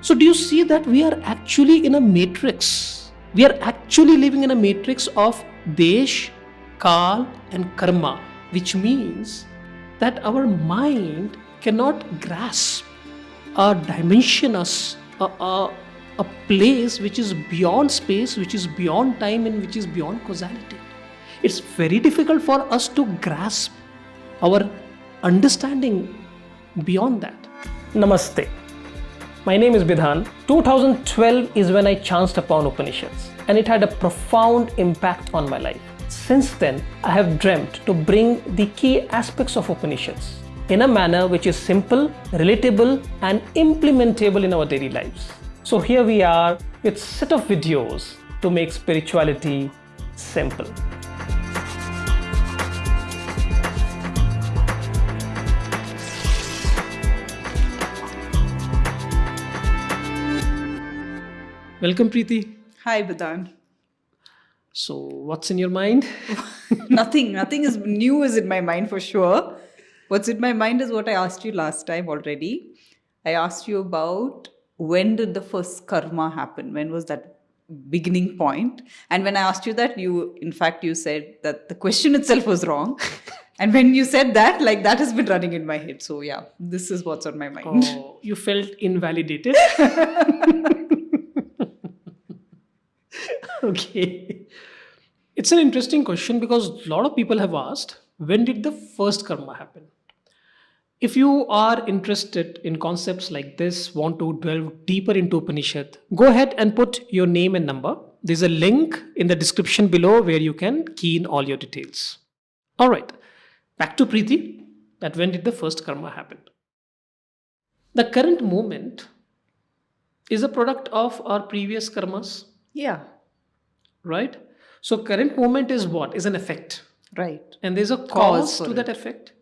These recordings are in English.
So do you see that we are actually in a matrix? We are actually living in a matrix of Desh, Kal and Karma, which means that our mind cannot grasp a dimension, a place which is beyond space, which is beyond time, and which is beyond causality. It's very difficult for us to grasp our understanding beyond that. Namaste. My name is Bidhan. 2012 is when I chanced upon Upanishads, and it had a profound impact on my life. Since then, I have dreamt to bring the key aspects of Upanishads in a manner which is simple, relatable, and implementable in our daily lives. So here we are with a set of videos to make spirituality simple. Welcome, Preeti. Hi, Bidhan. So, what's in your mind? Nothing is new is in my mind for sure. What's in my mind is what I asked you last time already. I asked you about when did the first karma happen? When was that beginning point? And when I asked you that, you said that the question itself was wrong. And when you said that, like that has been running in my head. So yeah, this is what's on my mind. Oh, you felt invalidated? Okay. It's an interesting question because a lot of people have asked, when did the first karma happen? If you are interested in concepts like this, want to delve deeper into Upanishad, go ahead and put your name and number. There's a link in the description below where you can key in all your details. All right, back to Preeti, that when did the first karma happen? The current moment is a product of our previous karmas, Yeah, right? So current moment is what? Is an effect. right. And there's a Cause cause for to that it. effect.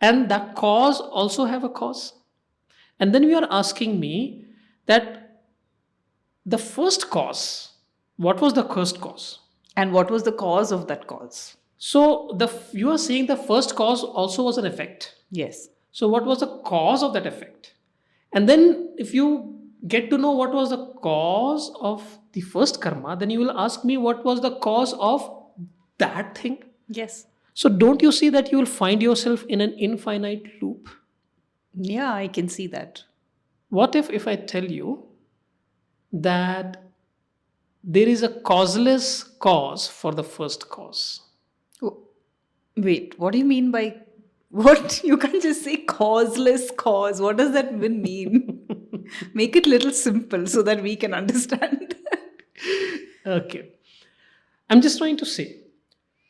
And that cause also have a cause. And then you are asking me that the first cause, what was the first cause? And what was the cause of that cause? So you are saying the first cause also was an effect. Yes. So what was the cause of that effect? And then if you get to know what was the cause of the first karma, then you will ask me what was the cause of that thing. Yes. So don't you see that you will find yourself in an infinite loop? Yeah, I can see that. What if I tell you that there is a causeless cause for the first cause? Oh, wait, what do you mean by what? You can't just say causeless cause. What does that even mean? Make it little simple so that we can understand. Okay. I'm just trying to say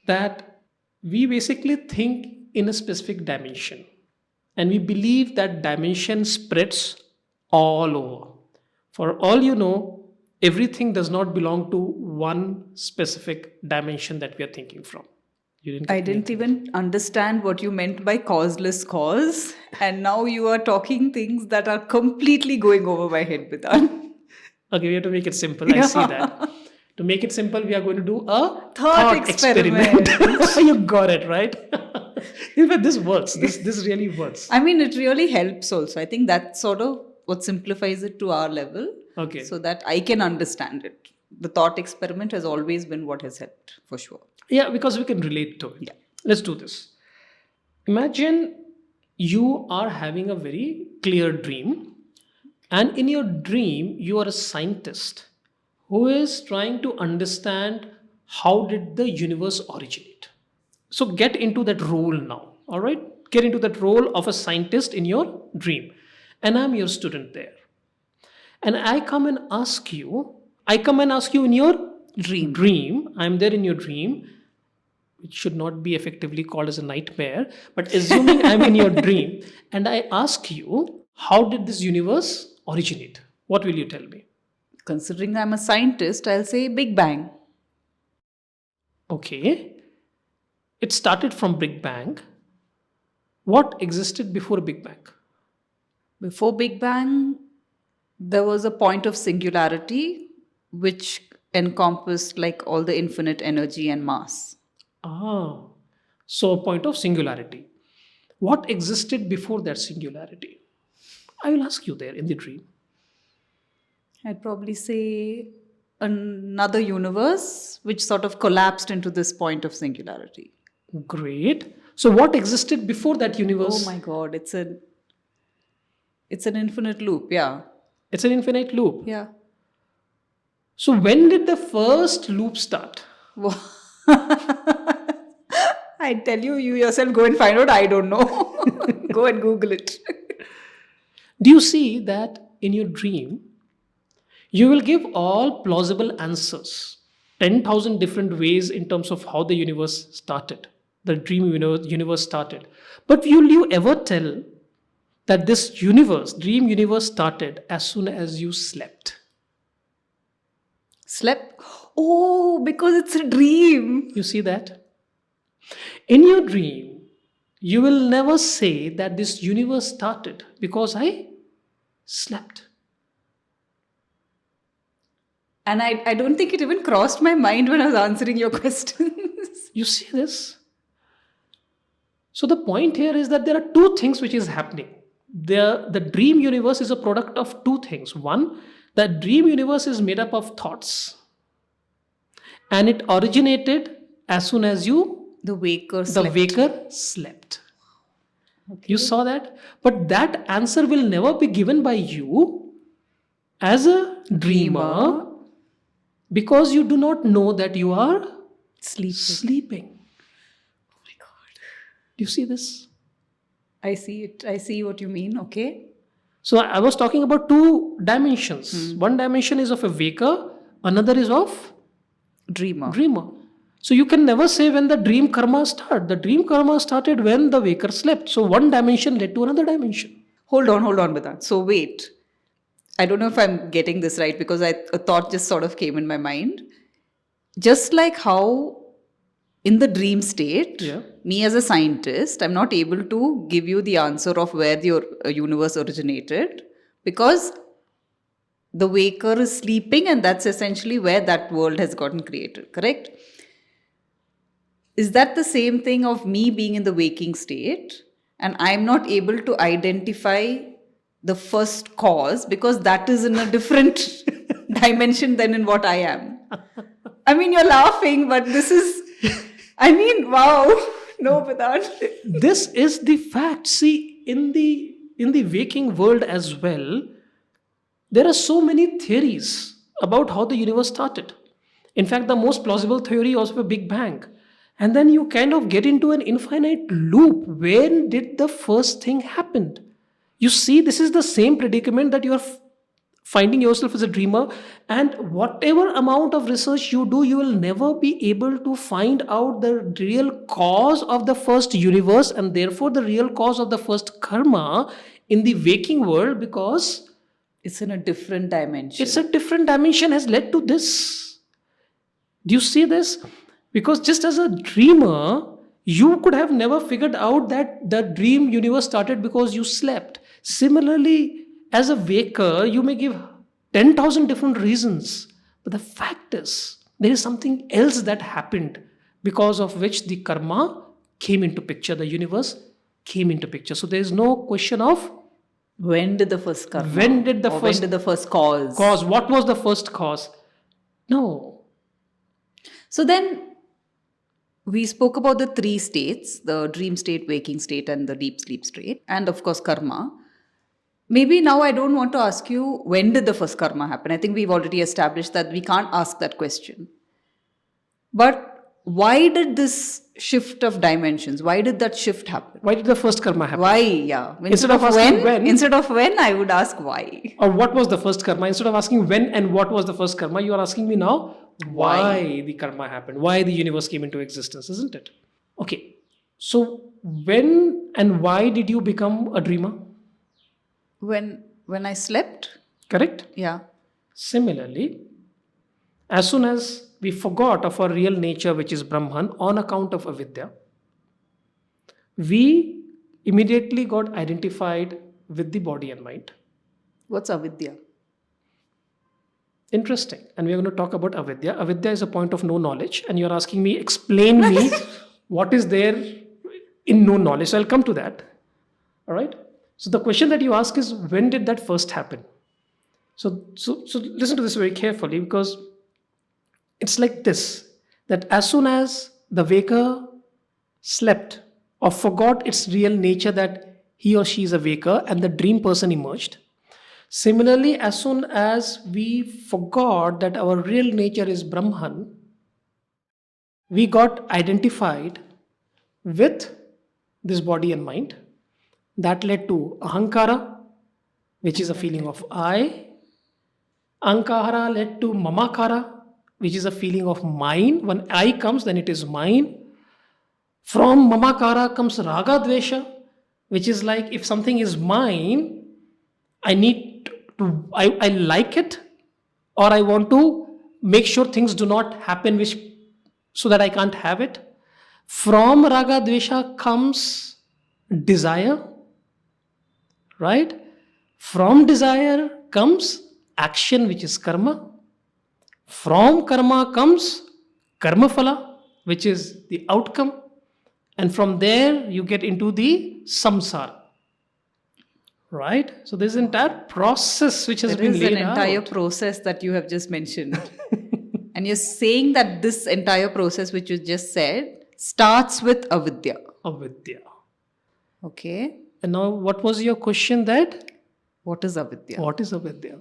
that we basically think in a specific dimension, and we believe that dimension spreads all over. For all you know, everything does not belong to one specific dimension that we are thinking from. You didn't I get didn't anything. even understand what you meant by causeless cause. And now you are talking things that are completely going over my head, Bidan. Okay, we have to make it simple. I see that. To make it simple, we are going to do a Thought experiment. You got it, right? In fact, this works. This really works. I mean, it really helps also. I think that's sort of what simplifies it to our level. Okay. So that I can understand it. The thought experiment has always been what has helped, for sure. Yeah, because we can relate to it. Yeah. Let's do this. Imagine you are having a very clear dream, and in your dream, you are a scientist who is trying to understand how did the universe originate. So get into that role now, all right? Get into that role of a scientist in your dream, and I'm your student there. And I come and ask you in your dream. I'm there in your dream, which should not be effectively called as a nightmare, but assuming I'm in your dream, and I ask you, how did this universe originate? What will you tell me? Considering I'm a scientist, I'll say Big Bang. Okay, it started from Big Bang. What existed before Big Bang? Before Big Bang, there was a point of singularity which encompassed like all the infinite energy and mass. Ah, so a point of singularity. What existed before that singularity? I will ask you there in the dream. I'd probably say another universe which sort of collapsed into this point of singularity. Great. So what existed before that Oh universe? my god, it's an infinite loop. Yeah. It's an infinite loop. Yeah. So when did the first loop start? Wha- I tell you, you yourself go and find out. I don't know. Go and Google it. Do you see that in your dream, you will give all plausible answers, 10,000 different ways in terms of how the universe started, the dream universe started. But will you ever tell that this universe, dream universe, started as soon as you slept? Slept? Oh, because it's a dream. You see that? In your dream, you will never say that this universe started because I slept. And I don't think it even crossed my mind when I was answering your questions. You see this? So the point here is that there are two things which is happening. The dream universe is a product of two things. One, the dream universe is made up of thoughts. And it originated as soon as The waker the slept. waker slept. You saw that? But that answer will never be given by you as a dreamer because you do not know that you are sleeping. Oh my god. Do you see this? I see it. I see what you mean. Okay. So I was talking about two dimensions. One dimension is of a waker, another is of Dreamer. dreamer. So you can never say when the dream karma started. The dream karma started when the waker slept. So one dimension led to another dimension. Hold on, Vedant. So wait. I don't know if I'm getting this right because a thought just sort of came in my mind. Just like how in the dream state, Yeah. me as a scientist, I'm not able to give you the answer of where the universe originated because the waker is sleeping and that's essentially where that world has gotten created, correct? Is that the same thing of me being in the waking state and I'm not able to identify the first cause because that is in a different dimension than in what I am? I mean, you're laughing, but this is, I mean, wow. No, Vedant. This is the fact. See, in the waking world as well, there are so many theories about how the universe started. In fact, the most plausible theory was of a Big Bang. And then you kind of get into an infinite loop. When did the first thing happen? You see, this is the same predicament that you are finding yourself as a dreamer, and whatever amount of research you do, you will never be able to find out the real cause of the first universe and therefore the real cause of the first karma in the waking world because It's in a different dimension. it's a different dimension has led to this. Do you see this? Because just as a dreamer, you could have never figured out that the dream universe started because you slept. Similarly, as a waker, you may give 10,000 different reasons. But the fact is, there is something else that happened because of which the karma came into picture, the universe came into picture. So there is no question of When did the first karma? when did the or first when did the first cause? cause, what was the first cause? No. So then we spoke about the three states, the dream state, waking state, and the deep sleep state, and of course karma. Maybe now I don't want to ask you when did the first karma happen. I think we've already established that we can't ask that question. But why did this shift of dimensions? Why did that shift happen? Why did the first karma happen? Why? Yeah. Instead of asking when- instead of when, I would ask why. Or what was the first karma? Instead of asking when and what was the first karma, you are asking me now why the karma happened, why the universe came into existence, isn't it? Okay. So when and why did you become a dreamer? When I slept, Correct? yeah. Similarly, as soon as we forgot of our real nature, which is Brahman, on account of avidya, we immediately got identified with the body and mind. What's avidya? Interesting. And we're going to talk about avidya. Avidya is a point of no knowledge. And you're asking me, explain me what is there in no knowledge. So I'll come to that. All right. So the question that you ask is, when did that first happen? So listen to this very carefully, because it's like this, that as soon as the waker slept or forgot its real nature, that he or she is a waker, and the dream person emerged. Similarly, as soon as we forgot that our real nature is Brahman, we got identified with this body and mind. That led to ahankara, which is a feeling of I. Ankara led to mamakara, which is a feeling of mine. When I comes, then it is mine. From mamakara comes raga dvesha, which is like, if something is mine, I need to, I like it, or I want to make sure things do not happen which, so that I can't have it. From raga dvesha comes desire, right? From desire comes action, which is karma. From karma comes karma phala, which is the outcome. And from there, you get into the samsara, right? So there's an entire process which has There been is an laid entire out. process that you have just mentioned. And you're saying that this entire process, which you just said, starts with avidya. Avidya. Okay. And now, what was your question that? What is avidya? What is avidya?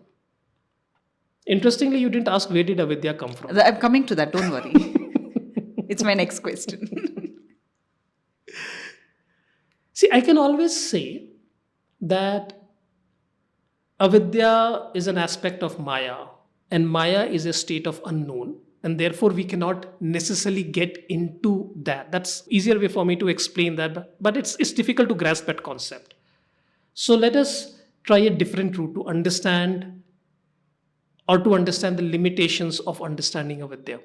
Interestingly, you didn't ask where did avidya come from. I'm coming to that, don't worry. It's my next question. See, I can always say that avidya is an aspect of maya, and maya is a state of unknown, and therefore we cannot necessarily get into that. That's easier way for me to explain that, but it's difficult to grasp that concept. So let us try a different route to understand, or to understand the limitations of understanding avidya.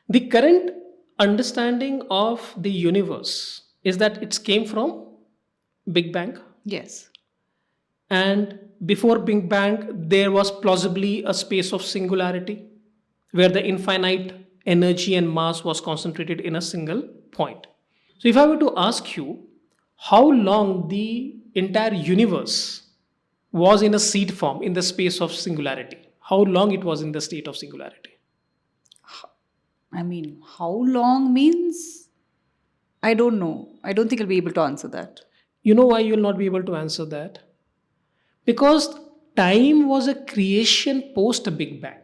The current understanding of the universe is that it came from Big Bang, Yes. and before Big Bang, there was plausibly a space of singularity where the infinite energy and mass was concentrated in a single point. So, if I were to ask you how long the entire universe was in a seed form in the space of singularity, how long it was in the state of singularity? I mean, how long means? I don't know. I don't think I'll be able to answer that. You know why you will not be able to answer that? Because time was a creation post Big Bang.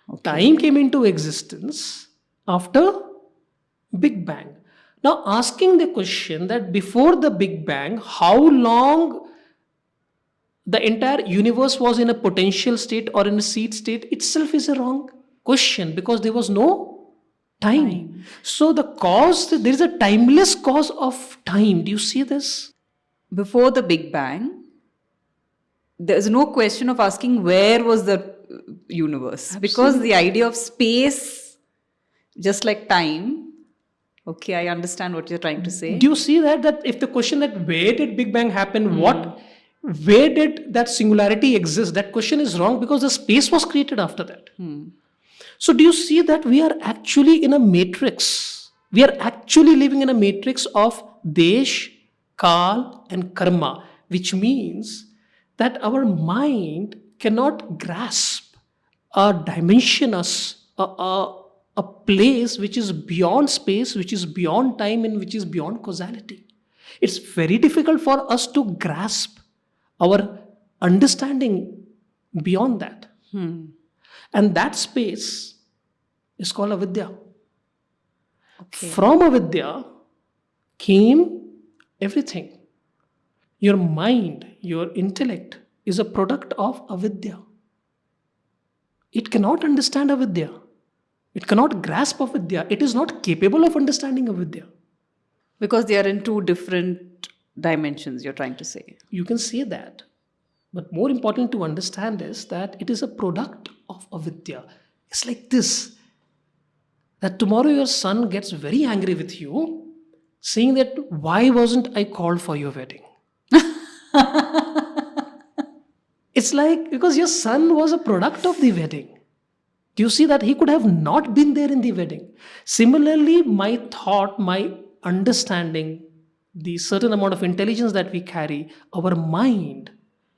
Okay. Time came into existence after Big Bang. Now, asking the question that before the Big Bang, how long the entire universe was in a potential state or in a seed state itself is a wrong question, because there was no time. So, the cause, there is a timeless cause of time. Do you see this? Before the Big Bang, there's no question of asking where was the universe, because the idea of space, just like time. Okay, I understand what you're trying to say. Do you see that if the question that where did Big Bang happen, where did that singularity exist, that question is wrong, because the space was created after that. So do you see that we are actually in a matrix? We are actually living in a matrix of desh, kal, and karma, which means that our mind cannot grasp a dimension, a place which is beyond space, which is beyond time, and which is beyond causality. It's very difficult for us to grasp our understanding beyond that. And that space is called avidya. Okay. From avidya came everything. Your mind, your intellect is a product of avidya. It cannot understand avidya. It cannot grasp avidya. It is not capable of understanding avidya. Because they are in two different dimensions, you're trying to say. You can say that. But more important to understand is that it is a product of avidya. It's like this, that tomorrow your son gets very angry with you, saying that why wasn't I called for your wedding? It's like, because your son was a product of the wedding. Do you see that he could have not been there in the wedding? Similarly, my thought, my understanding, the certain amount of intelligence that we carry, our mind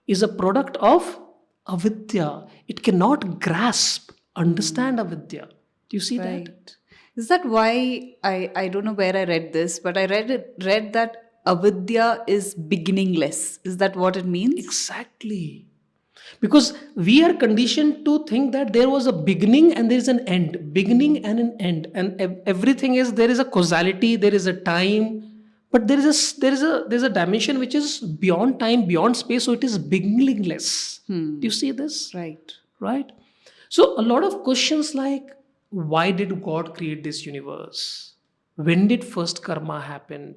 is a product of avidya. It cannot grasp, understand avidya. Do you see that? Right. Is that why I don't know where I read this, but I read that avidya is beginningless. Is that what it means? Exactly. Because we are conditioned to think that there was a beginning and there is an end, beginning and an end, and everything is, there is a causality, there is a time, but there's a dimension which is beyond time, beyond space, so it is beginningless. Do you see this? Right. Right? So a lot of questions like, why did God create this universe? When did first karma happen?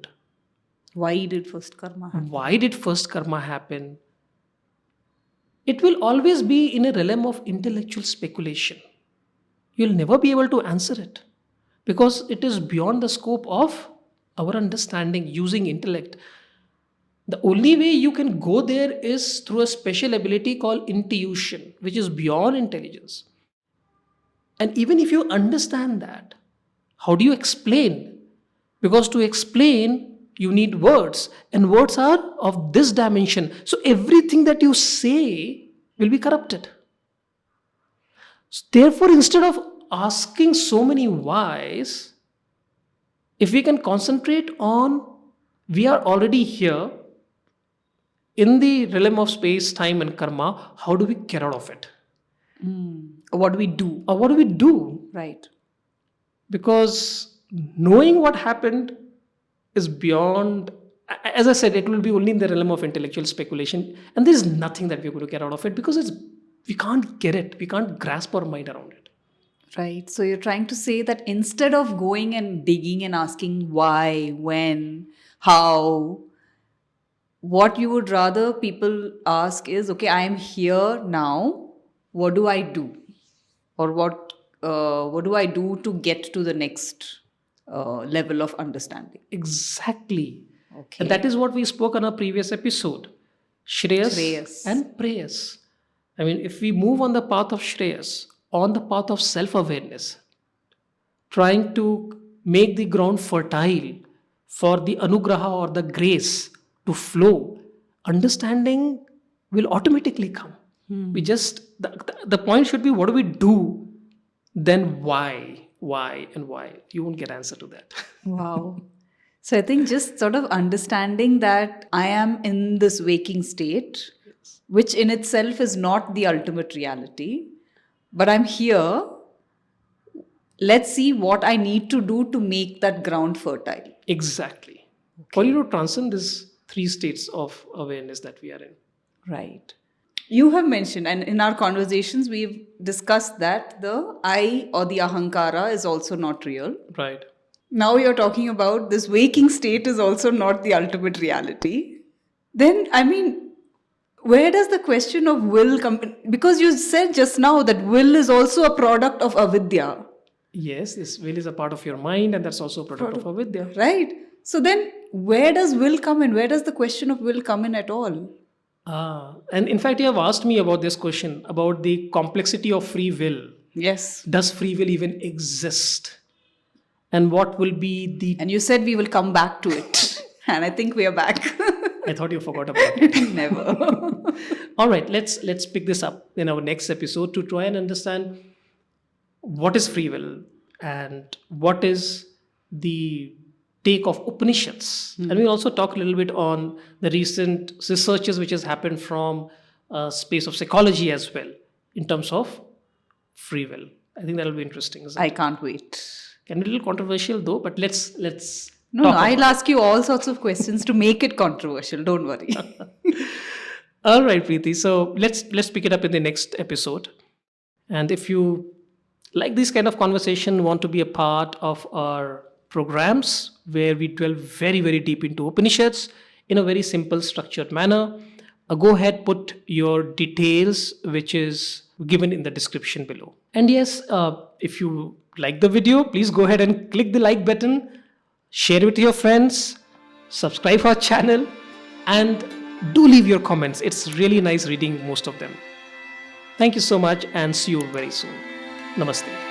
Why did first karma happen? Why did first karma happen? It will always be in a realm of intellectual speculation. You'll never be able to answer it because it is beyond the scope of our understanding using intellect. The only way you can go there is through a special ability called intuition, which is beyond intelligence. And even if you understand that, how do you explain? Because to explain, you need words, and words are of this dimension. So everything that you say will be corrupted. So therefore, instead of asking so many whys, if we can concentrate on, we are already here in the realm of space, time, and karma, how do we get out of it? What do we do? Or what do we do? Right. Because knowing what happened is beyond, as I said, it will be only in the realm of intellectual speculation, and there is nothing that we're going to get out of it because we can't get it, we can't grasp our mind around it. Right. So you're trying to say that instead of going and digging and asking why, when, how, what you would rather people ask is, okay, I am here now. What do I do? Or what do I do to get to the next level of understanding? Exactly. Okay. And that is what we spoke on our previous episode. Shreyas and prayas. I mean, if we move on the path of Shreyas, on the path of self-awareness, trying to make the ground fertile for the anugraha or the grace to flow, understanding will automatically come. We just, the point should be, what do we do? Then why? And why? You won't get answer to that. Wow. So I think just sort of understanding that I am in this waking state, which in itself is not the ultimate reality, but I'm here. Let's see what I need to do to make that ground fertile. Exactly. For you to transcend these 3 states of awareness that we are in. Right. You have mentioned, and in our conversations, we've discussed that the I or the ahankara is also not real. Right. Now you're talking about this waking state is also not the ultimate reality. Then, I mean, where does the question of will come in? Because you said just now that will is also a product of avidya. Yes, this will is a part of your mind, and that's also a product of avidya. Right. So then, where does will come in? Where does the question of will come in at all? And in fact, you have asked me about this question about the complexity of free will. Yes. Does free will even exist? And what will be the... And you said we will come back to it. And I think we are back. I thought you forgot about it. Never. All right, let's pick this up in our next episode to try and understand what is free will and what is the take of Upanishads. And we'll also talk a little bit on the recent researches which has happened from space of psychology as well in terms of free will. I think that'll be interesting. I can't wait. Can be a little controversial though, but let's No, I'll ask you all sorts of questions to make it controversial. Don't worry. All right, Preeti. So let's pick it up in the next episode. And if you like this kind of conversation, want to be a part of our programs where we delve very, very deep into Upanishads in a very simple, structured manner, go ahead, put your details, which is given in the description below. And yes, if you like the video, please go ahead and click the like button, share it with your friends, subscribe our channel, and do leave your comments. It's really nice reading most of them. Thank you so much and see you very soon. Namaste.